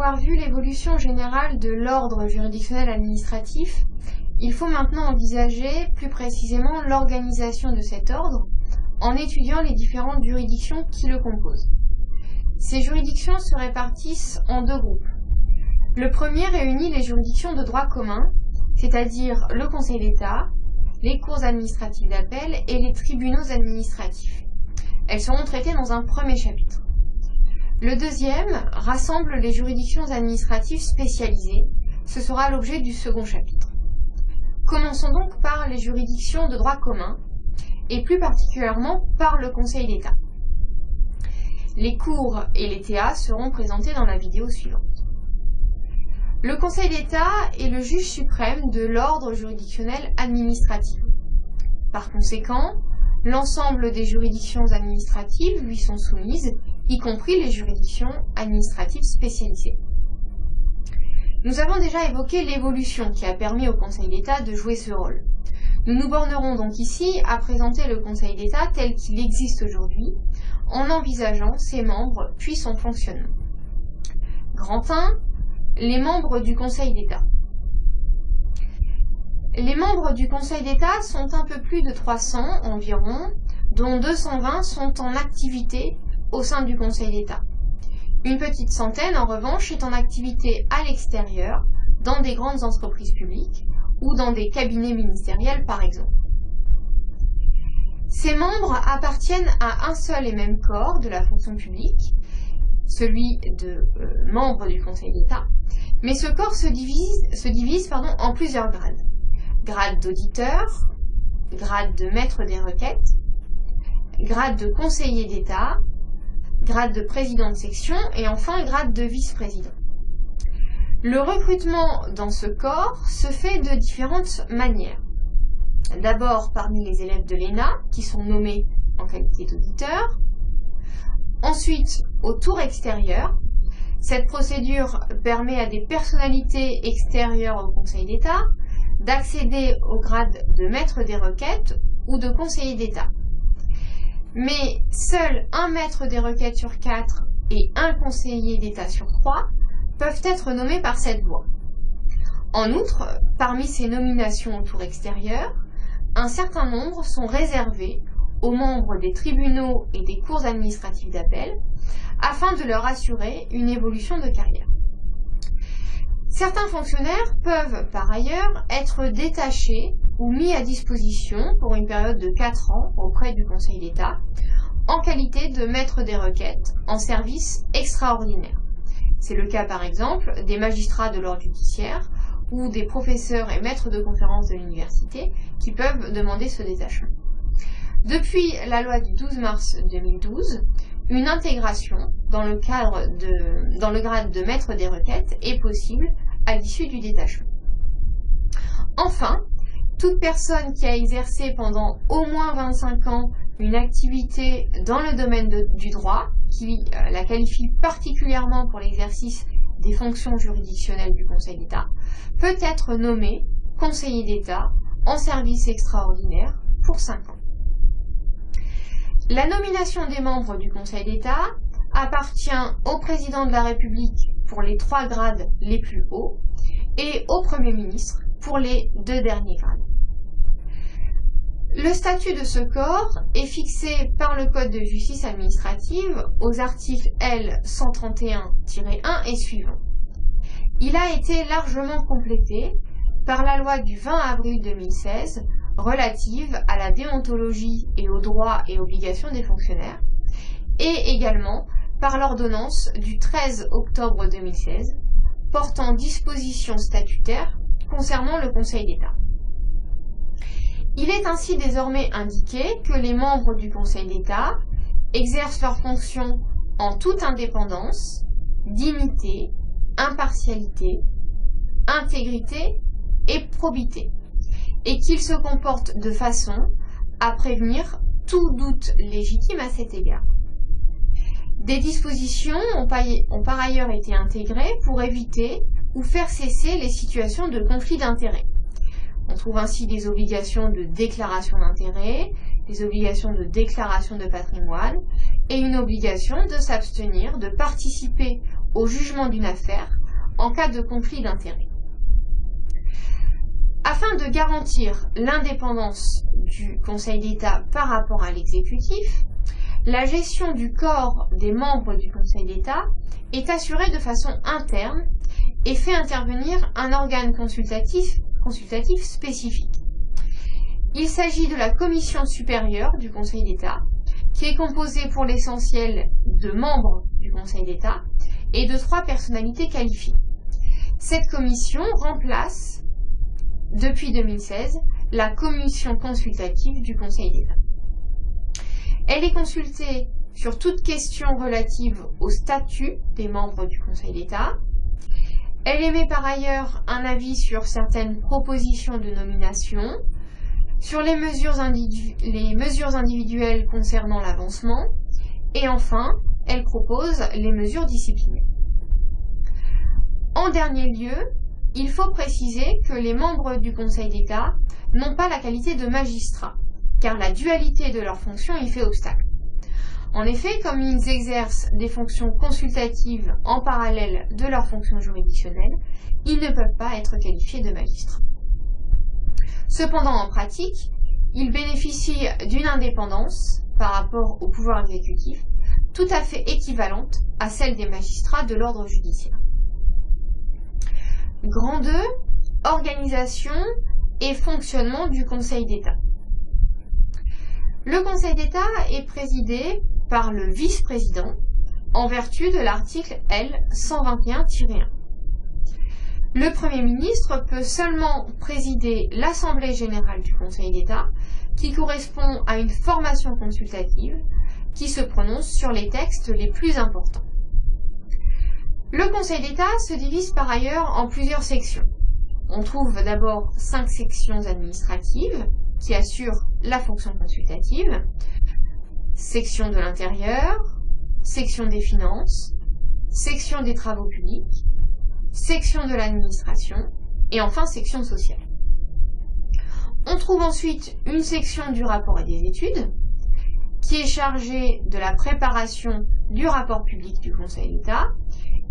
avoir vu l'évolution générale de l'ordre juridictionnel administratif, il faut maintenant envisager plus précisément l'organisation de cet ordre en étudiant les différentes juridictions qui le composent. Ces juridictions se répartissent en deux groupes. Le premier réunit les juridictions de droit commun, c'est-à-dire le Conseil d'État, les cours administratives d'appel et les tribunaux administratifs. Elles seront traitées dans un premier chapitre. Le deuxième rassemble les juridictions administratives spécialisées. Ce sera l'objet du second chapitre. Commençons donc par les juridictions de droit commun, et plus particulièrement par le Conseil d'État. Les cours et les TA seront présentés dans la vidéo suivante. Le Conseil d'État est le juge suprême de l'ordre juridictionnel administratif. Par conséquent, l'ensemble des juridictions administratives lui sont soumises, y compris les juridictions administratives spécialisées. Nous avons déjà évoqué l'évolution qui a permis au Conseil d'État de jouer ce rôle. Nous nous bornerons donc ici à présenter le Conseil d'État tel qu'il existe aujourd'hui, en envisageant ses membres puis son fonctionnement. Grand 1, les membres du Conseil d'État. Les membres du Conseil d'État sont un peu plus de 300 environ, dont 220 sont en activité au sein du Conseil d'État. Une petite centaine, en revanche, est en activité à l'extérieur, dans des grandes entreprises publiques ou dans des cabinets ministériels, par exemple. Ces membres appartiennent à un seul et même corps de la fonction publique, celui de membres du Conseil d'État, mais ce corps se divise en plusieurs grades. Grade d'auditeur, grade de maître des requêtes, grade de conseiller d'État, grade de président de section et enfin grade de vice-président. Le recrutement dans ce corps se fait de différentes manières. D'abord parmi les élèves de l'ENA, qui sont nommés en qualité d'auditeur. Ensuite, au tour extérieur. Cette procédure permet à des personnalités extérieures au Conseil d'État d'accéder au grade de maître des requêtes ou de conseiller d'État. Mais seul un maître des requêtes sur 4 et un conseiller d'État sur 3 peuvent être nommés par cette voie. En outre, parmi ces nominations au tour extérieur, un certain nombre sont réservés aux membres des tribunaux et des cours administratives d'appel afin de leur assurer une évolution de carrière. Certains fonctionnaires peuvent par ailleurs être détachés ou mis à disposition pour une période de 4 ans auprès du Conseil d'État en qualité de maître des requêtes en service extraordinaire. C'est le cas par exemple des magistrats de l'ordre judiciaire ou des professeurs et maîtres de conférences de l'université qui peuvent demander ce détachement. Depuis la loi du 12 mars 2012, une intégration dans le grade de maître des requêtes est possible à l'issue du détachement. Enfin, toute personne qui a exercé pendant au moins 25 ans une activité dans le domaine du droit, qui la qualifie particulièrement pour l'exercice des fonctions juridictionnelles du Conseil d'État, peut être nommée conseiller d'État en service extraordinaire pour 5 ans. La nomination des membres du Conseil d'État appartient au président de la République pour les 3 grades les plus hauts et au Premier ministre pour les 2 derniers grades. Le statut de ce corps est fixé par le Code de justice administrative aux articles L. 131-1 et suivants. Il a été largement complété par la loi du 20 avril 2016 relative à la déontologie et aux droits et obligations des fonctionnaires, et également par l'ordonnance du 13 octobre 2016 portant dispositions statutaires concernant le Conseil d'État. Il est ainsi désormais indiqué que les membres du Conseil d'État exercent leurs fonctions en toute indépendance, dignité, impartialité, intégrité et probité, et qu'ils se comportent de façon à prévenir tout doute légitime à cet égard. Des dispositions ont par ailleurs été intégrées pour éviter ou faire cesser les situations de conflit d'intérêts. On trouve ainsi des obligations de déclaration d'intérêts, des obligations de déclaration de patrimoine et une obligation de s'abstenir de participer au jugement d'une affaire en cas de conflit d'intérêts. Afin de garantir l'indépendance du Conseil d'État par rapport à l'exécutif, la gestion du corps des membres du Conseil d'État est assurée de façon interne et fait intervenir un organe consultatif spécifique. Il s'agit de la Commission supérieure du Conseil d'État, qui est composée pour l'essentiel de membres du Conseil d'État et de 3 personnalités qualifiées. Cette commission remplace, depuis 2016, la Commission consultative du Conseil d'État. Elle est consultée sur toute question relative au statut des membres du Conseil d'État. Elle émet par ailleurs un avis sur certaines propositions de nomination, sur les mesures individuelles concernant l'avancement, et enfin, elle propose les mesures disciplinaires. En dernier lieu, il faut préciser que les membres du Conseil d'État n'ont pas la qualité de magistrats, car la dualité de leurs fonctions y fait obstacle. En effet, comme ils exercent des fonctions consultatives en parallèle de leurs fonctions juridictionnelles, ils ne peuvent pas être qualifiés de magistrats. Cependant, en pratique, ils bénéficient d'une indépendance par rapport au pouvoir exécutif tout à fait équivalente à celle des magistrats de l'ordre judiciaire. Grand 2, organisation et fonctionnement du Conseil d'État. Le Conseil d'État est présidé par le vice-président en vertu de l'article L. 121-1. Le Premier ministre peut seulement présider l'Assemblée générale du Conseil d'État, qui correspond à une formation consultative qui se prononce sur les textes les plus importants. Le Conseil d'État se divise par ailleurs en plusieurs sections. On trouve d'abord 5 sections administratives qui assurent la fonction consultative, section de l'intérieur, section des finances, section des travaux publics, section de l'administration et enfin section sociale. On trouve ensuite une section du rapport et des études qui est chargée de la préparation du rapport public du Conseil d'État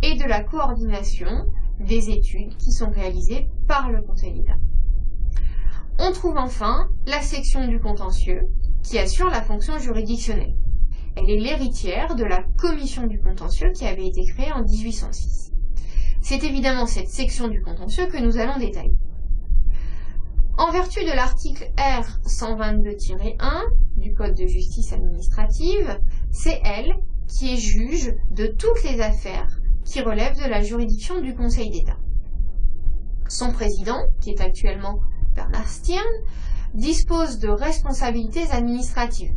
et de la coordination des études qui sont réalisées par le Conseil d'État. On trouve enfin la section du contentieux qui assure la fonction juridictionnelle. Elle est l'héritière de la commission du contentieux qui avait été créée en 1806. C'est évidemment cette section du contentieux que nous allons détailler. En vertu de l'article R. 122-1 du Code de justice administrative, c'est elle qui est juge de toutes les affaires qui relèvent de la juridiction du Conseil d'État. Son président, qui est actuellement Bernard Stirn, dispose de responsabilités administratives.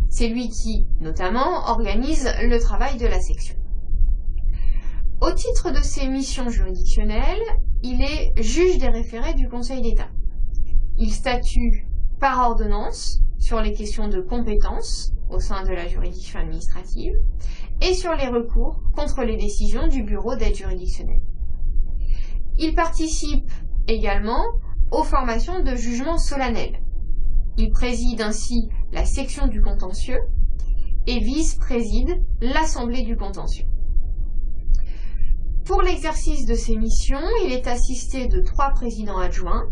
C'est lui qui, notamment, organise le travail de la section. Au titre de ses missions juridictionnelles, il est juge des référés du Conseil d'État. Il statue par ordonnance sur les questions de compétence au sein de la juridiction administrative et sur les recours contre les décisions du bureau d'aide juridictionnelle. Il participe également aux formations de jugement solennel. Il préside ainsi la section du contentieux et vice-préside l'assemblée du contentieux. Pour l'exercice de ses missions, il est assisté de 3 présidents adjoints.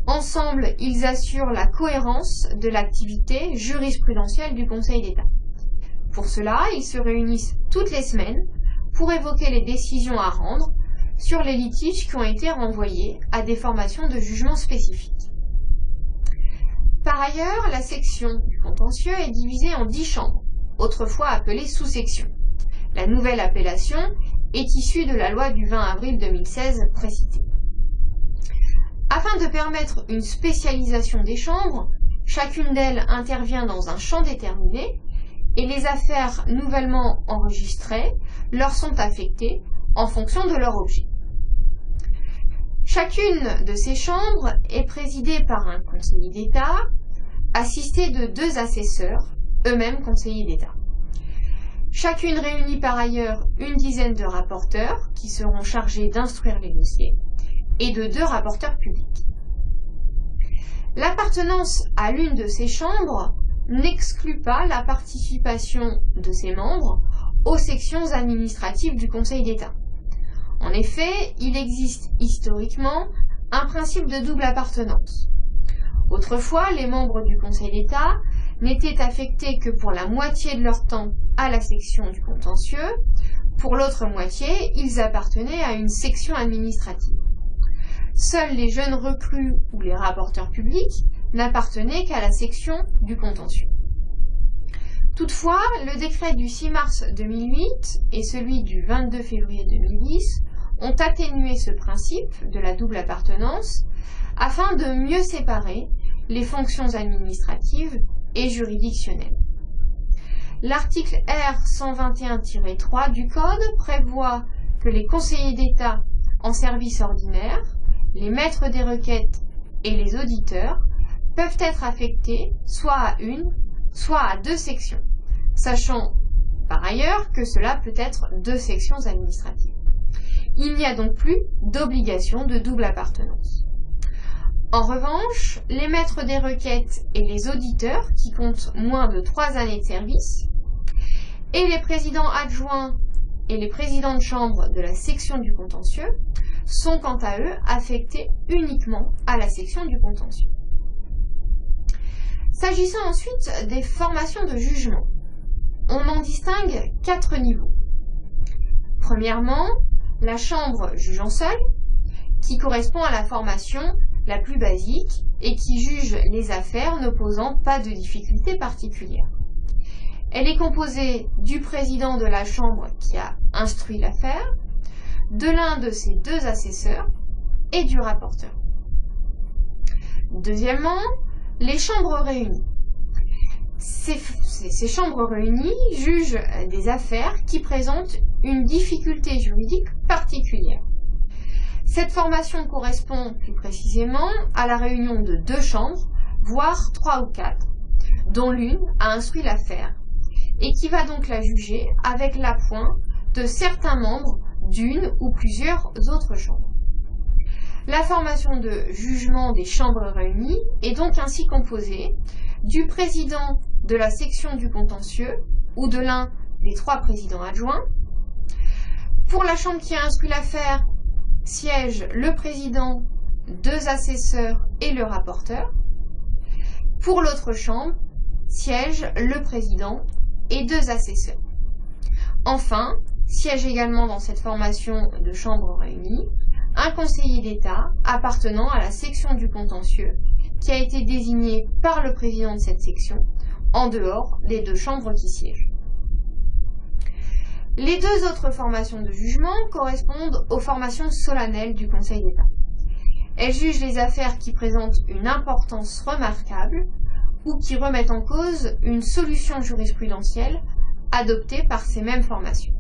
Ensemble, ils assurent la cohérence de l'activité jurisprudentielle du Conseil d'État. Pour cela, ils se réunissent toutes les semaines pour évoquer les décisions à rendre sur les litiges qui ont été renvoyés à des formations de jugement spécifiques. Par ailleurs, la section du contentieux est divisée en 10 chambres, autrefois appelées sous-sections. La nouvelle appellation est issue de la loi du 20 avril 2016 précitée. Afin de permettre une spécialisation des chambres, chacune d'elles intervient dans un champ déterminé et les affaires nouvellement enregistrées leur sont affectées en fonction de leur objet. Chacune de ces chambres est présidée par un conseiller d'État, assisté de 2 assesseurs, eux-mêmes conseillers d'État. Chacune réunit par ailleurs une dizaine de rapporteurs qui seront chargés d'instruire les dossiers et de 2 rapporteurs publics. L'appartenance à l'une de ces chambres n'exclut pas la participation de ses membres aux sections administratives du Conseil d'État. En effet, il existe historiquement un principe de double appartenance. Autrefois, les membres du Conseil d'État n'étaient affectés que pour la moitié de leur temps à la section du contentieux. Pour l'autre moitié, ils appartenaient à une section administrative. Seuls les jeunes recrues ou les rapporteurs publics n'appartenaient qu'à la section du contentieux. Toutefois, le décret du 6 mars 2008 et celui du 22 février 2010 ont atténué ce principe de la double appartenance afin de mieux séparer les fonctions administratives et juridictionnelles. L'article R 121-3 du Code prévoit que les conseillers d'État en service ordinaire, les maîtres des requêtes et les auditeurs peuvent être affectés soit à une, soit à deux sections, sachant par ailleurs que cela peut être deux sections administratives. Il n'y a donc plus d'obligation de double appartenance. En revanche, les maîtres des requêtes et les auditeurs qui comptent moins de 3 années de service, et les présidents adjoints et les présidents de chambre de la section du contentieux sont quant à eux affectés uniquement à la section du contentieux. S'agissant ensuite des formations de jugement, on en distingue 4 niveaux. Premièrement, la chambre jugeant seule, qui correspond à la formation la plus basique et qui juge les affaires n'opposant pas de difficultés particulières. Elle est composée du président de la chambre qui a instruit l'affaire, de l'un de ses 2 assesseurs et du rapporteur. Deuxièmement, les chambres réunies. Ces chambres réunies jugent des affaires qui présentent une difficulté juridique particulière. Cette formation correspond plus précisément à la réunion de 2 chambres, voire 3 ou 4, dont l'une a instruit l'affaire, et qui va donc la juger avec l'appoint de certains membres d'une ou plusieurs autres chambres. La formation de jugement des chambres réunies est donc ainsi composée du président de la section du contentieux ou de l'un des 3 présidents adjoints. Pour la chambre qui a instruit l'affaire, siège le président, 2 assesseurs et le rapporteur. Pour l'autre chambre, siège le président et 2 assesseurs. Enfin, siège également dans cette formation de chambres réunies un conseiller d'État appartenant à la section du contentieux qui a été désigné par le président de cette section en dehors des 2 chambres qui siègent. Les 2 autres formations de jugement correspondent aux formations solennelles du Conseil d'État. Elles jugent les affaires qui présentent une importance remarquable ou qui remettent en cause une solution jurisprudentielle adoptée par ces mêmes formations.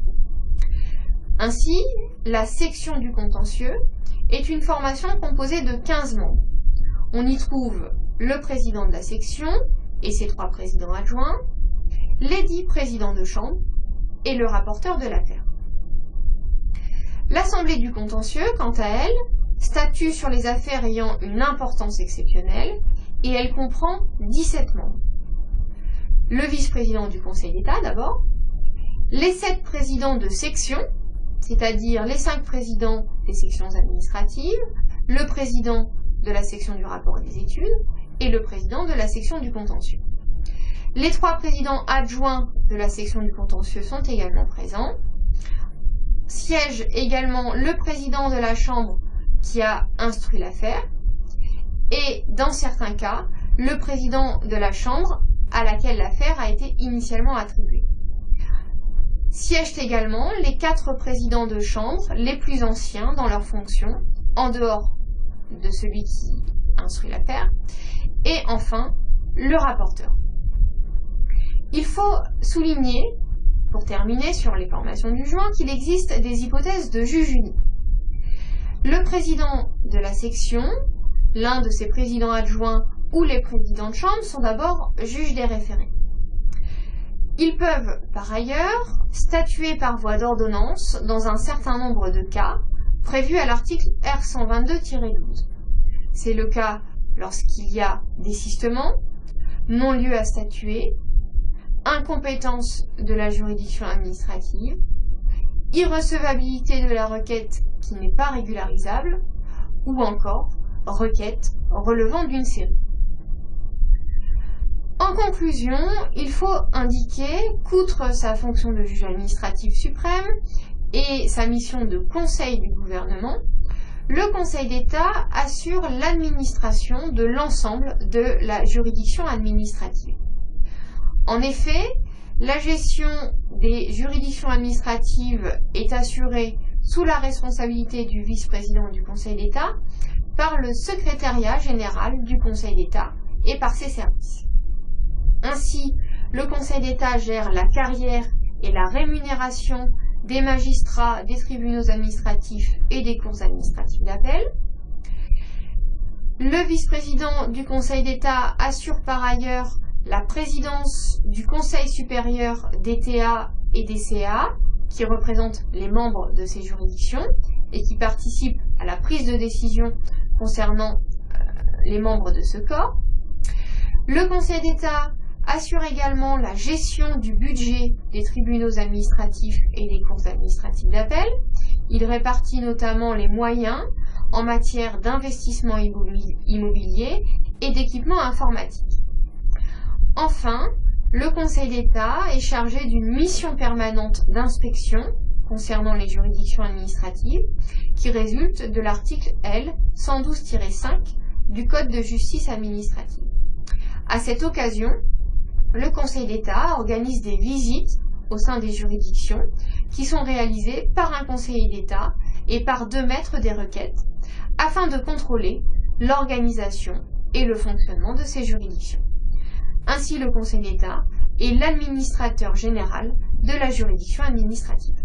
Ainsi, la section du contentieux est une formation composée de 15 membres. On y trouve le président de la section et ses 3 présidents adjoints, les 10 présidents de chambre et le rapporteur de l'affaire. L'Assemblée du contentieux, quant à elle, statue sur les affaires ayant une importance exceptionnelle et elle comprend 17 membres. Le vice-président du Conseil d'État d'abord, les 7 présidents de section, c'est-à-dire les 5 présidents des sections administratives, le président de la section du rapport et des études et le président de la section du contentieux. Les 3 présidents adjoints de la section du contentieux sont également présents. Siège également le président de la chambre qui a instruit l'affaire et, dans certains cas, le président de la chambre à laquelle l'affaire a été initialement attribuée. Siègent également les 4 présidents de chambre les plus anciens dans leurs fonctions, en dehors de celui qui instruit l'affaire, et enfin le rapporteur. Il faut souligner, pour terminer sur les formations de jugement, qu'il existe des hypothèses de juge unique. Le président de la section, l'un de ses présidents adjoints ou les présidents de chambre sont d'abord juges des référés. Ils peuvent, par ailleurs, statuer par voie d'ordonnance dans un certain nombre de cas prévus à l'article R 122-12. C'est le cas lorsqu'il y a désistement, non-lieu à statuer, incompétence de la juridiction administrative, irrecevabilité de la requête qui n'est pas régularisable, ou encore requête relevant d'une série. En conclusion, il faut indiquer qu'outre sa fonction de juge administratif suprême et sa mission de conseil du gouvernement, le Conseil d'État assure l'administration de l'ensemble de la juridiction administrative. En effet, la gestion des juridictions administratives est assurée sous la responsabilité du vice-président du Conseil d'État par le secrétariat général du Conseil d'État et par ses services. Ainsi, le Conseil d'État gère la carrière et la rémunération des magistrats des tribunaux administratifs et des cours administratives d'appel. Le vice-président du Conseil d'État assure par ailleurs la présidence du Conseil supérieur des TA et des CA, qui représentent les membres de ces juridictions et qui participent à la prise de décision concernant les membres de ce corps. Le Conseil d'État assure également la gestion du budget des tribunaux administratifs et des cours administratives d'appel. Il répartit notamment les moyens en matière d'investissement immobilier et d'équipement informatique. Enfin, le Conseil d'État est chargé d'une mission permanente d'inspection concernant les juridictions administratives qui résulte de l'article L. 112-5 du Code de justice administrative. À cette occasion, le Conseil d'État organise des visites au sein des juridictions qui sont réalisées par un conseiller d'État et par 2 maîtres des requêtes afin de contrôler l'organisation et le fonctionnement de ces juridictions. Ainsi, le Conseil d'État est l'administrateur général de la juridiction administrative.